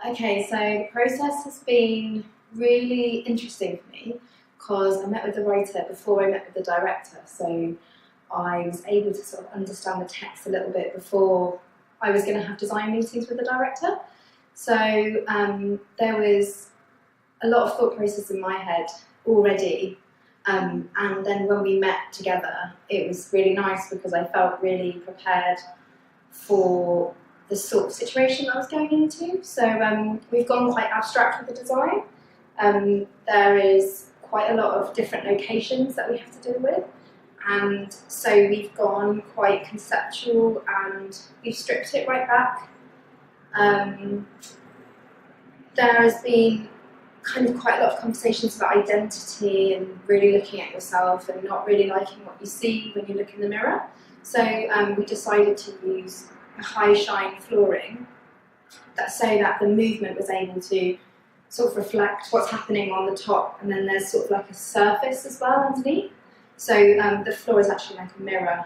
Okay, so the process has been really interesting for me because I met with the writer before I met with the director, so I was able to sort of understand the text a little bit before I was going to have design meetings with the director. So there was a lot of thought process in my head already, and then when we met together, it was really nice because I felt really prepared for the sort of situation I was going into. So we've gone quite abstract with the design. There is quite a lot of different locations that we have to deal with, and so we've gone quite conceptual and we've stripped it right back. There has been kind of quite a lot of conversations about identity and really looking at yourself and not really liking what you see when you look in the mirror. So we decided to use a high shine flooring so that the movement was able to sort of reflect what's happening on the top, and then there's sort of like a surface as well underneath. So the floor is actually like a mirror,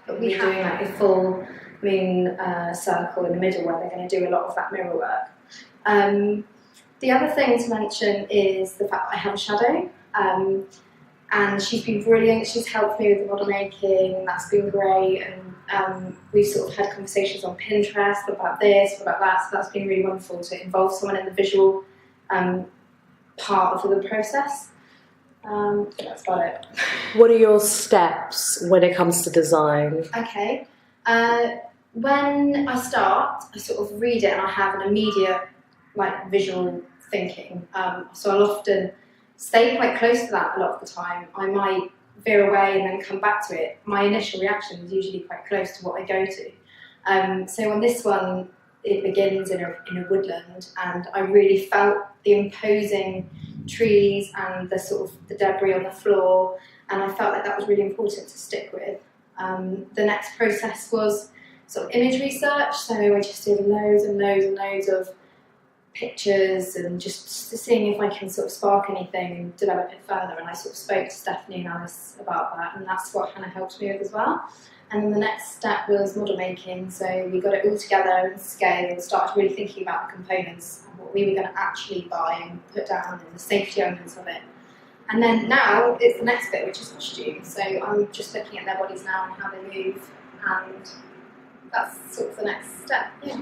but we're doing like a full moon circle in the middle where they're going to do a lot of that mirror work. The other thing to mention is the fact that I have a shadow, and she's been brilliant. She's helped me with the model making, and that's been great. And we've sort of had conversations on Pinterest about this, about that. So that's been really wonderful to involve someone in the visual part of the process. I think that's about it. What are your steps when it comes to design? Okay. When I start, I sort of read it and I have an immediate visual thinking. So I'll often stay quite close to that a lot of the time. I might veer away and then come back to it. My initial reaction is usually quite close to what I go to. So on this one, it begins in a woodland, and I really felt the imposing trees and the sort of the debris on the floor, and I felt like that was really important to stick with. The next process was sort of image research, so I just did loads and loads and loads of pictures and just seeing if I can sort of spark anything and develop it further. And I sort of spoke to Stephanie and Alice about that, and that's what Hannah helped me with as well. And then the next step was model making, so we got it all together and scale and started really thinking about the components and what we were going to actually buy and put down and the safety elements of it. And then now it's the next bit, which is costume. So I'm just looking at their bodies now and how they move, and that's sort of the next step. Yeah.